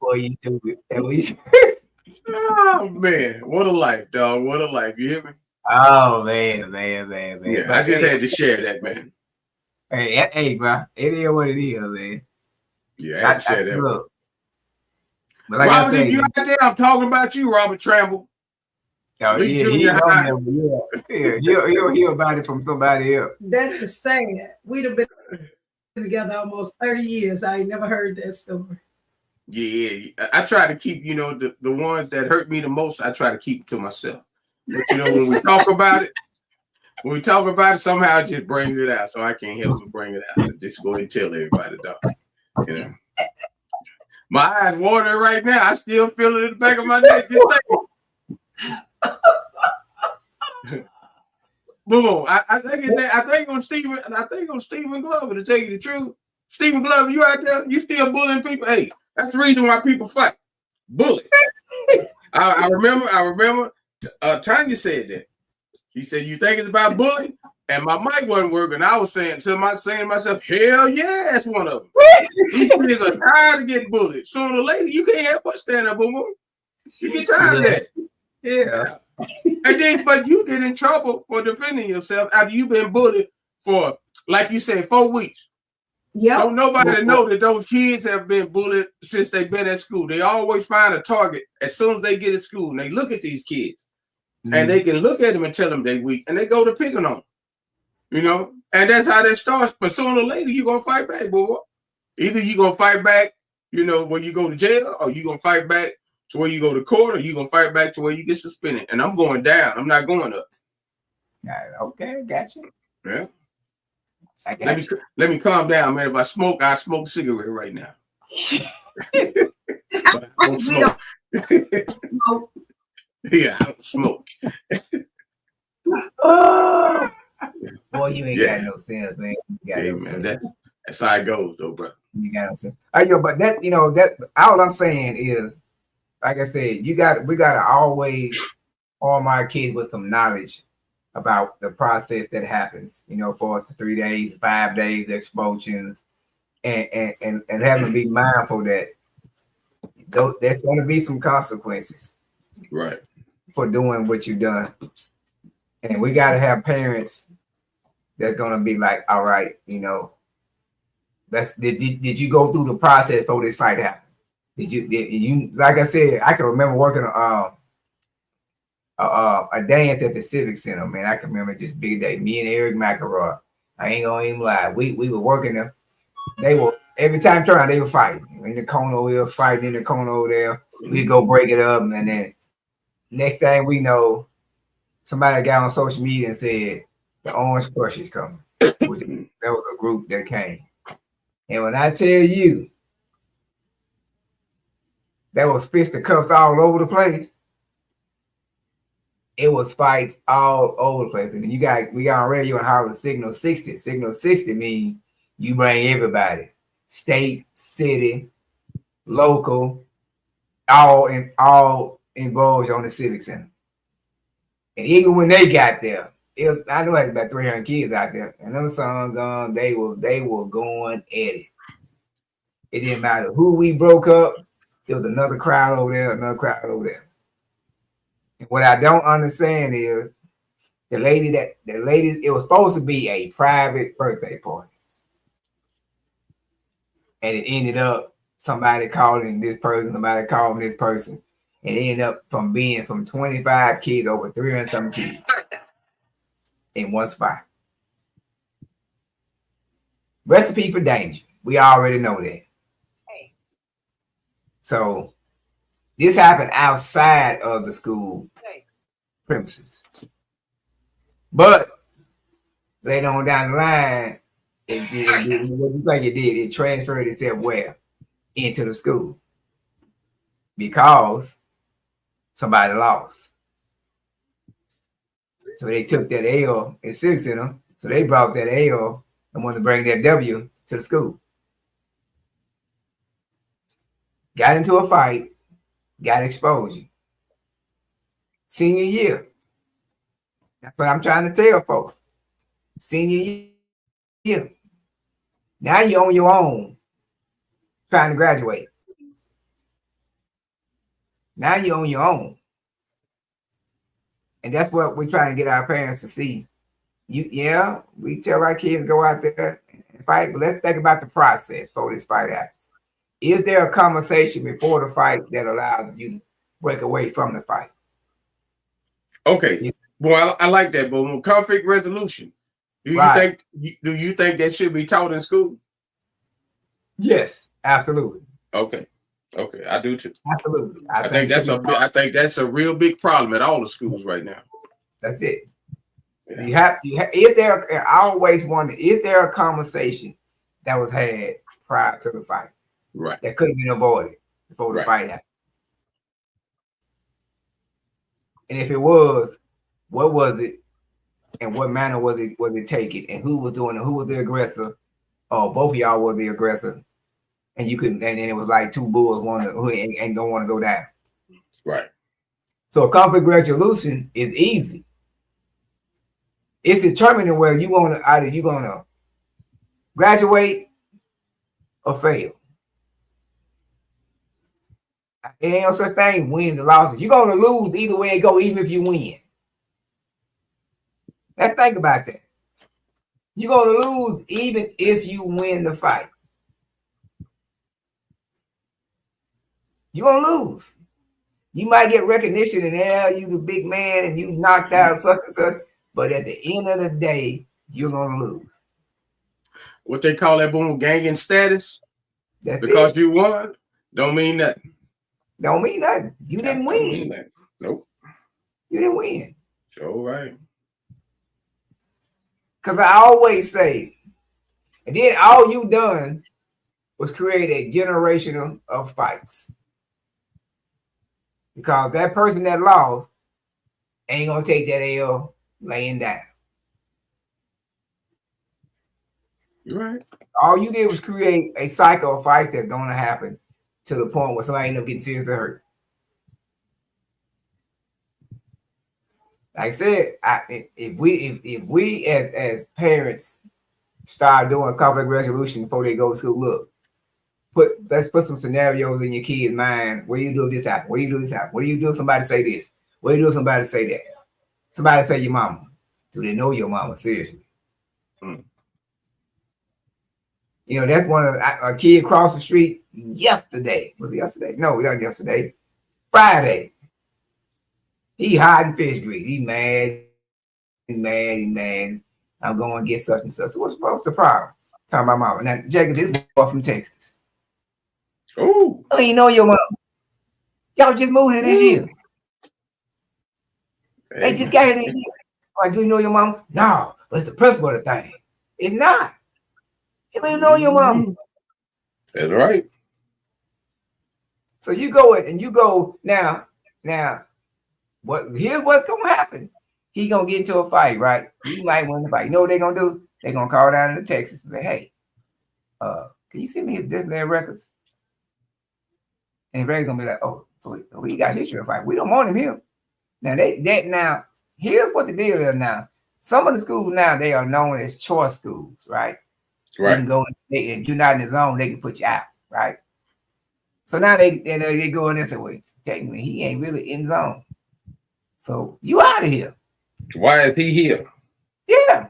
Boy, you stupid. Oh man, what a life, dog. What a life. You hear me? Oh man. Yeah, I just had to share that, man. Hey, bro. It is what it is, man. Yeah, I had to share that. Look. But like Robert, if you out there, I'm talking about you, Robert Tramble. Oh, yeah, he'll hear about it from somebody else. That is sad. We'd have been together almost 30 years. I ain't never heard that story. Yeah, I try to keep, you know, the ones that hurt me the most, I try to keep to myself. But, you know, when we talk about it, somehow it just brings it out. So I can't help but bring it out. Just go and tell everybody, dog. You know? My eyes watering right now. I still feel it in the back of my neck. Boom! I think on Stephen Glover, to tell you the truth. Stephen Glover, you out there? You still bullying people? Hey, that's the reason why people fight. Bully. I remember. Tanya said that. She said, "You think it's about bullying?" And my mic wasn't working. I was saying to myself, "Hell yeah, that's one of them." These kids are tired of getting bullied. Sooner or later, you can't help but stand up, boom. You get tired of that. Yeah. And then, but you get in trouble for defending yourself after you've been bullied for, like you said, 4 weeks. Yeah. Don't nobody know that those kids have been bullied since they've been at school. They always find a target as soon as they get at school, and they look at these kids. and they can look at them and tell them they weak, and they go to picking on them, you know. And that's how that starts. But sooner or later, you're gonna fight back, boy. Either you're gonna fight back, you know, when you go to jail, or you're gonna fight back to where you go to court, or you're gonna fight back to where you get suspended. And I'm going down. I'm not going up. Okay, gotcha. Yeah. Let me calm down, man. If I smoke a cigarette right now. But I don't smoke. Yeah, I don't smoke. Oh, boy, you ain't got no sense, man. You got no man, sense. that's how it goes, though, bro. You got no sense. But that, you know, that all I'm saying is, like I said, we gotta always arm our kids with some knowledge about the process that happens, you know, for us the 3 days, 5 days expulsions, and having to be mindful that there's going to be some consequences, right, for doing what you've done. And we got to have parents that's going to be like, all right, you know, did you go through the process before this fight happened? Did you like I said, I can remember working a dance at the Civic Center, man. I can remember just big day. Me and Eric McElroy. I ain't gonna even lie. We were working them. They were every time turn around, they were fighting in the corner over here, fighting in the corner over there. We go break it up, and then next thing we know, somebody got on social media and said the Orange Crush is coming. That was a group that came. And when I tell you, there was fisticuffs all over the place. It was fights all over the place. And we got on radio and Howard Signal 60. Signal 60 means you bring everybody. State, city, local, all involved on the Civic Center. And even when they got there, I know I had about 300 kids out there. And them songs gone, they were going at it. It didn't matter who we broke up. There was another crowd over there, another crowd over there. And what I don't understand is the lady, it was supposed to be a private birthday party. And it ended up somebody calling this person, somebody calling this person. And it ended up from 25 kids over 300 some kids in one spot. Recipe for danger. We already know that. So this happened outside of the school premises. But later on down the line, what you think it did? It transferred itself where? Into the school. Because somebody lost. So they took that L at Civic Center. So they brought that L and wanted to bring that W to the school. Got into a fight, got exposure. Senior year. That's what I'm trying to tell folks. Senior year. Now you're on your own trying to graduate. Now you're on your own. And that's what we're trying to get our parents to see. We tell our kids go out there and fight, but let's think about the process before this fight happens. Is there a conversation before the fight that allows you to break away from the fight? Okay. Well, I like that, but conflict resolution. Do you think that should be taught in school? Yes, absolutely. Okay, I do too. Absolutely. I think that's a real big problem at all the schools right now. That's it. Yeah. I always wonder, is there a conversation that was had prior to the fight? Right. That could have been avoided before the fight happened. And if it was, what was it? And what manner was it taken? And who was doing it? Who was the aggressor? Oh, both of y'all were the aggressor. And then it was like two bulls who ain't don't want to go down. Right. So a conflict resolution is easy. It's determining whether either you're gonna graduate or fail. There ain't no such thing, wins and losses. You're gonna lose either way it go, even if you win. Let's think about that. You're gonna lose even if you win the fight. You're gonna lose. You might get recognition and you the big man and you knocked out such and such, but at the end of the day, you're gonna lose. What they call that boom ganging status? That's because it. you won, don't mean nothing. Don't mean nothing. You didn't Don't mean win. nothing. Nope. You didn't win. Sure right. Because I always say, and then all you done was create a generation of fights. Because that person that lost ain't gonna take that L laying down. You're right. All you did was create a cycle of fights that's gonna happen to the point where somebody end up getting seriously hurt. Like I said, if we as parents start doing conflict resolution before they go to school, look, let's put some scenarios in your kid's mind. What do you do if this happen? What do you do if this happen? What do you do if somebody say this? What do you do if somebody say that? Somebody say your mama. Do they know your mama? Seriously. You know, that's one of a kid across the street yesterday. Was it yesterday? No, not yesterday. Friday. He hiding fish grease. He mad. I'm going to get such and such. So what's the problem? Talking about mama. Now, Jacob, this boy from Texas. Oh. I don't even know your mama. Y'all just moved here this year. They just got here this year. Like, do you know your mama? No, but it's the principle of the thing. It's not. You don't even know your mama. That's right. So you go and you go now. Here's what's gonna happen. He gonna get into a fight, right? He might win the fight. You know what they're gonna do? They're gonna call down to Texas and say, "Hey, can you send me his disciplinary records?" And Ray's gonna be like, "Oh, so he got history of fight. We don't want him here." Now now here's what the deal is. Now some of the schools now they are known as choice schools, right? Right. You can go and you're not in the zone, they can put you out, right? So now they go in and say, "Wait, technically he ain't really in zone, so you out of here." Why is he here? Yeah.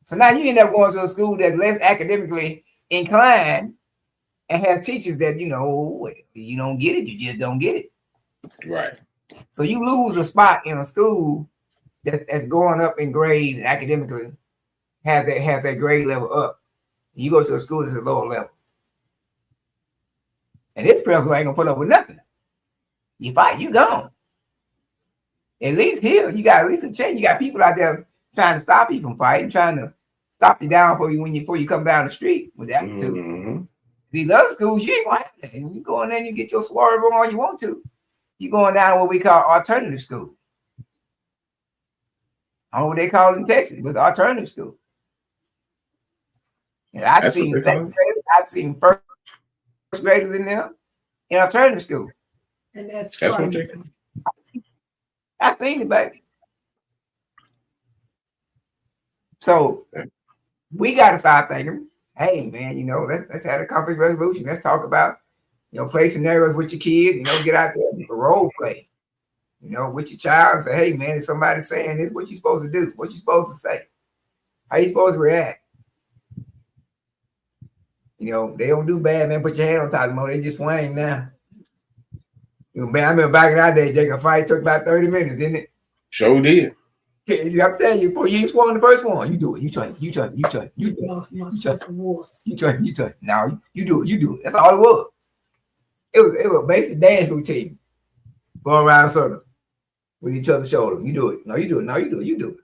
So now you end up going to a school that's less academically inclined and have teachers that you don't get it, you just don't get it. Right. So you lose a spot in a school that's going up in grades and academically has that grade level up. You go to a school that's at lower level. And this principal ain't gonna put up with nothing. You fight, you gone. At least here, you got at least a change. You got people out there trying to stop you from fighting, trying to stop you down before you come down the street with that attitude. Mm-hmm. These other schools, you ain't gonna have that. And you go in there and you get your swerve on all you want to. You going down to what we call alternative school. I don't know what they call it in Texas, but alternative school. And I've seen second graders, I've seen first graders in there in alternative school. And that's what crazy. I've seen it, baby. So we got to start thinking, hey, man, let's have a conflict resolution. Let's talk about, play scenarios with your kids, get out there and role play, with your child and say, hey, man, if somebody's saying this, what you supposed to do? What you supposed to say? How you supposed to react? They don't do bad, man. Put your hand on top of them. They just whine now. Man, I remember back in our day, Jake, a fight took about 30 minutes, didn't it? Sure did. I'm telling you, before you even swung the first one, you do it. You try. You try. Now you do it. That's all it was. It was a basic dance routine. Going around circles with each other's shoulder. You do it. No, you do it. No, you do it. You do it.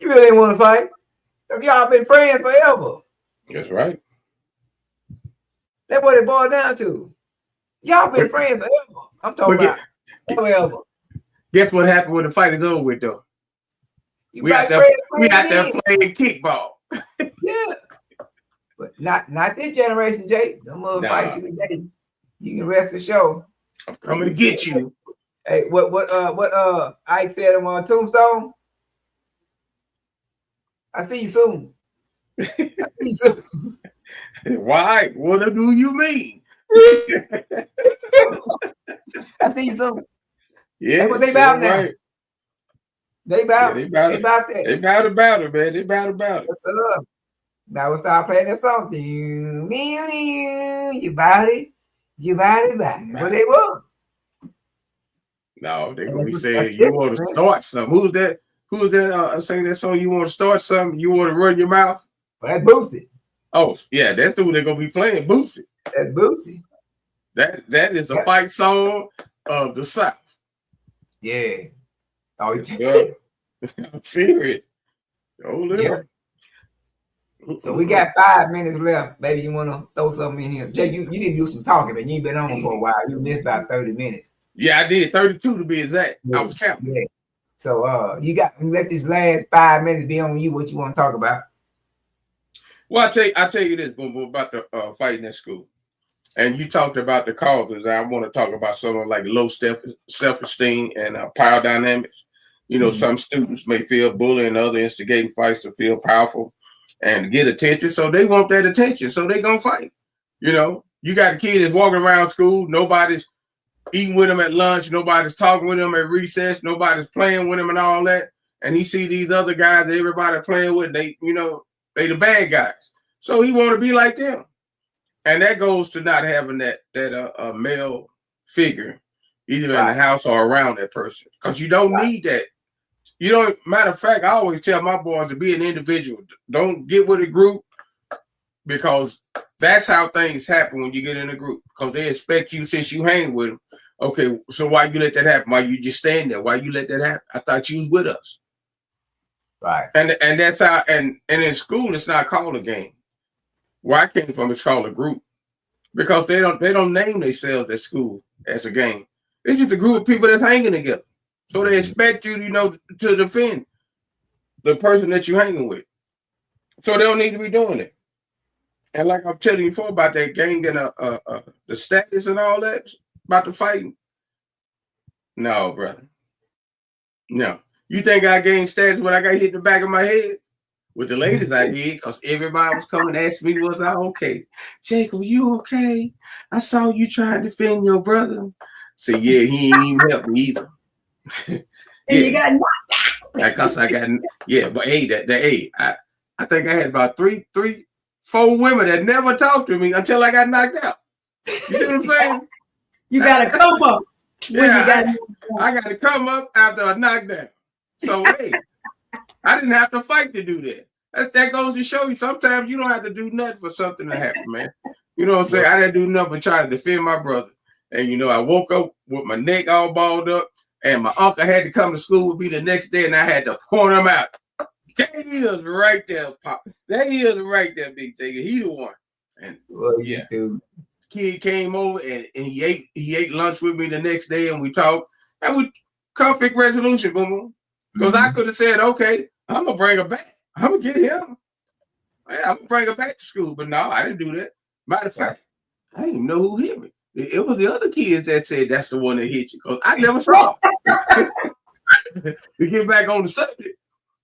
You really ain't want to fight. Because y'all been friends forever. That's right. That's what it boiled down to. Y'all been friends forever. I'm talking about forever. Guess what happened when the fight is over with, though? We out there playing kickball. Yeah. But not this generation, Jake. Them mother fights you today. You can rest assured. I'm coming to get you. Hey, what Ike said on Tombstone? I see you soon. Why? What do you mean? I see you soon. Yeah, that's what they about now. Right. They about that. They about it, man. They about it. Yes, sir. Now we'll start playing that song. You about it. What they were. No, they're gonna That's be what- saying that's you different, want to man. start something. Who's that? Who's that saying that song? You want to start something? You want to run your mouth? Well, that's Boosie. Oh, yeah, that's who they're gonna be playing. Boosie. That's Boosie. That is a Yeah. fight song of the South. Yeah. Oh, Yes, sir. I'm serious. Oh, Yeah. So we got 5 minutes left. Baby, you want to throw something in here? Jay, you didn't do some talking, man. You ain't been on for a while. You missed about 30 minutes. Yeah, I did 32 to be exact. I was counting. Yeah. So you let this last 5 minutes be on you. What you want to talk about? Well, I tell you this, boom, boom, about the fighting at school. And you talked about the causes. I want to talk about something like low self-esteem and power dynamics. You know, some students may feel bullying, other instigating fights to feel powerful and get attention. So they want that attention. So they gonna fight. You know, you got a kid that's walking around school. Nobody's eating with him at lunch. Nobody's talking with him at recess. Nobody's playing with him and all that. And he see these other guys that everybody playing with. They the bad guys. So he want to be like them. And that goes to not having that male figure either in the house or around that person. Because you don't need that. You don't, matter of fact, I always tell my boys to be an individual. Don't get with a group, because that's how things happen when you get in a group. Because they expect you, since you hang with them. Okay, so why you let that happen? Why you just stand there? Why you let that happen? I thought you was with us. Right. And that's how, and in school it's not called a game. Where I came from, it's called a group. Because they don't name themselves at school as a game. It's just a group of people that's hanging together. So they expect you, to defend the person that you're hanging with. So they don't need to be doing it. And like I'm telling you before about that gang and the status and all that about the fighting. No, brother. No. You think I gained status when I got hit in the back of my head? With the ladies I did, because everybody was coming to ask me, was I okay? Jacob, you okay? I saw you trying to defend your brother. So yeah, he ain't even help me either. And you got knocked out. Because I got, but hey, I think I had about 4 women that never talked to me until I got knocked out. You see what I'm saying? You got to come up. Yeah, I got to come up after a knockdown. So hey, I didn't have to fight to do that. That goes to show you sometimes you don't have to do nothing for something to happen, man. You know what I'm saying? I didn't do nothing but try to defend my brother. And I woke up with my neck all balled up, and my uncle had to come to school with me the next day, and I had to point him out. There he is right there, Pop. There he is right there, Big Jigger. He the one. And kid came over and he ate lunch with me the next day, and we talked. And we conflict resolution, boom, boom. Because I could have said, okay, I'm gonna bring her back. I'm gonna get him. I'm gonna bring her back to school. But no, I didn't do that. Matter of fact, I didn't even know who hit me. It was the other kids that said that's the one that hit you, because I never saw him. To get back on the subject,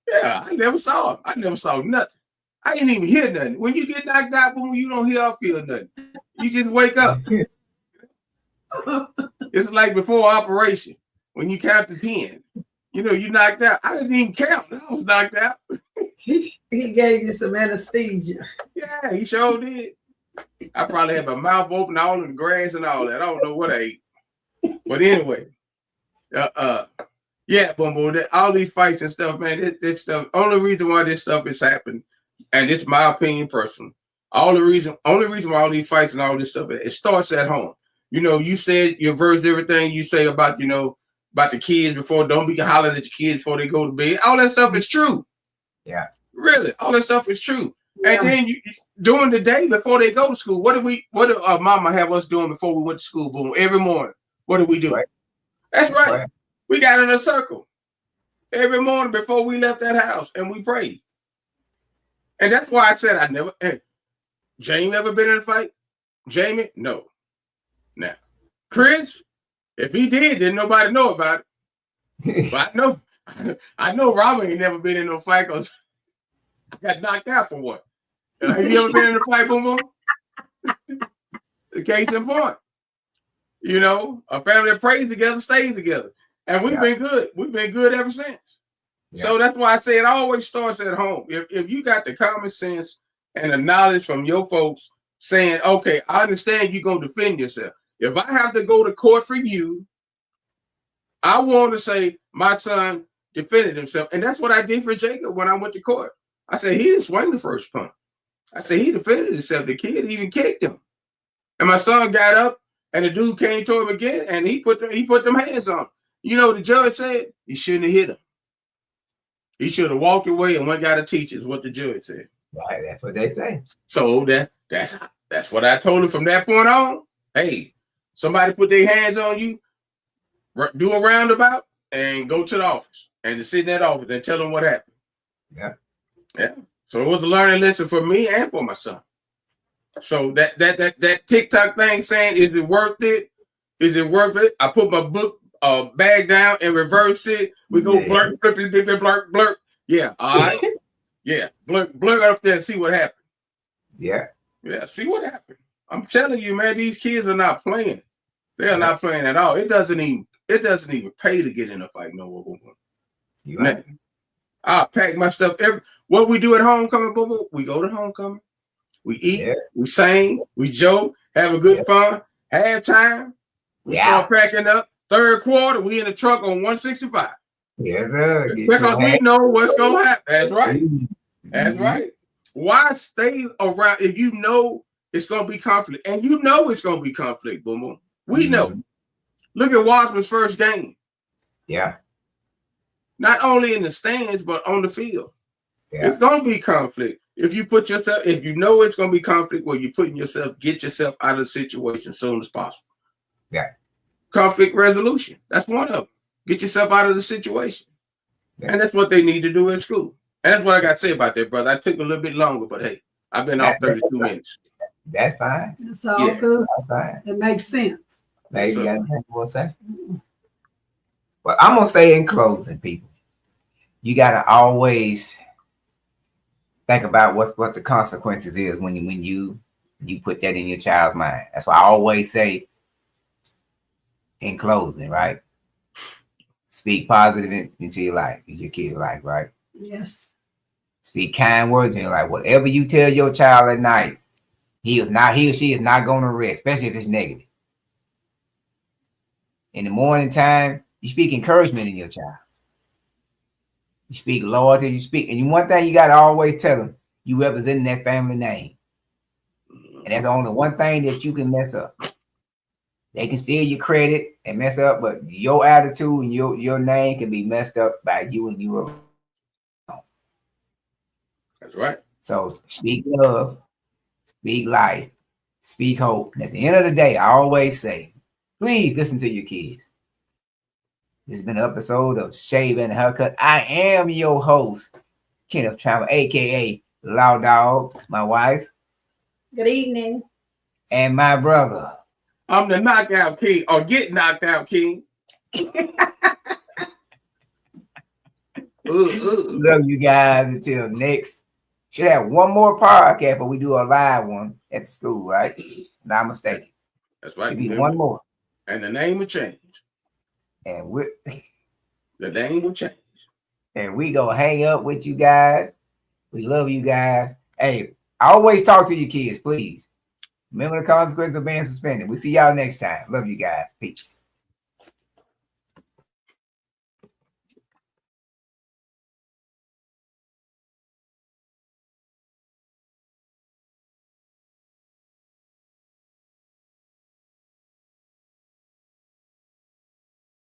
yeah, I never saw him. I never saw nothing. I didn't even hear nothing. When you get knocked out, boom, you don't hear or feel nothing. You just wake up. It's like before operation, when you count to 10. You knocked out. I didn't even count. I was knocked out. He gave you some anesthesia. Yeah, he sure did. I probably had my mouth open, all in the grass and all that. I don't know what I ate. But anyway, yeah, boom, all these fights and stuff, man, this stuff, only reason why this stuff is happening, and it's my opinion personally, only reason why all these fights and all this stuff, it starts at home. You said you versed everything you say about, about the kids before, don't be hollering at your kids before they go to bed. All that stuff is true. Yeah. Really, all that stuff is true. Yeah. And then during the day before they go to school, what did mama have us doing before we went to school? Boom, every morning. What did we do? Right. That's right. We got in a circle every morning before we left that house, and we prayed. And that's why I said Jamie never been in a fight? Jamie? No. Now, Chris, if he did, then nobody know about it. But I know Robert ain't never been in no fight because I got knocked out for what? Have you ever been in a fight, boom, boom? The case in point. A family that prays together stays together. And we've been good. We've been good ever since. Yeah. So that's why I say it always starts at home. If you got the common sense and the knowledge from your folks saying, okay, I understand you're going to defend yourself. If I have to go to court for you, I want to say my son defended himself, and that's what I did for Jacob when I went to court. I said he didn't swing the first punt. I said he defended himself. The kid even kicked him, and my son got up, and the dude came to him again, and he put them hands on him. You know what the judge said? He shouldn't have hit him. He should have walked away and went got to teach is what the judge said. Right, that's what they say. So that's what I told him from that point on. Hey, somebody put their hands on you, do a roundabout, and go to the office and just sit in that office and tell them what happened. Yeah. So it was a learning lesson for me and for my son. So that TikTok thing saying, is it worth it? Is it worth it? I put my book bag down and reverse it. We go blurt, blurt, blurt, blurt, blurt. Yeah, all right. Yeah, blurt up there and see what happened. Yeah, see what happened. I'm telling you, man, these kids are not playing. They are not playing at all. It doesn't even pay to get in a fight no more. You right. I pack my stuff. What we do at homecoming, boo, we go to homecoming. We eat, we sing, we joke, have a good fun. Halftime, we start packing up. Third quarter, we in the truck on 165. Yes, sir. Because we know what's gonna happen. That's right. That's right. Why stay around if you know it's gonna be conflict? And you know it's gonna be conflict, boom boom. We know. Look at Wasman's first game. Yeah. Not only in the stands, but on the field. Yeah. It's gonna be conflict. If you know it's gonna be conflict, well, get yourself out of the situation as soon as possible. Yeah. Conflict resolution. That's one of them. Get yourself out of the situation. Yeah. And that's what they need to do in school. And that's what I got to say about that, brother. I took a little bit longer, but hey, I've been off 32 minutes. That's fine. It's all good. That's fine. It makes sense. Maybe you got anything to say? Well, I'm going to say in closing, people, you got to always think about what the consequences is when you put that in your child's mind. That's why I always say in closing, right? Speak positive into your life, into your kid's life, right? Yes. Speak kind words in your life. Whatever you tell your child at night, he or she is not going to rest, especially if it's negative. In the morning time, you speak encouragement in your child. You speak loyalty, and one thing you got to always tell them, you representing that family name. And that's the only one thing that you can mess up. They can steal your credit and mess up, but your attitude and your name can be messed up by you and you alone. That's right. So speak love, speak life, speak hope. And at the end of the day, I always say, please listen to your kids. This has been an episode of Shave and Haircut. I am your host, Kenneth Trammell, aka Law Dog, my wife. Good evening. And my brother. I'm the knockout king, or get knocked out king. Love you guys until next. Should have one more podcast, but we do a live one at the school, right? Not mistaken. That's right. Should be one more. And the name will change. And the name will change. And we gonna hang up with you guys. We love you guys. Hey, always talk to your kids, please. Remember the consequences of being suspended. We'll see y'all next time. Love you guys. Peace.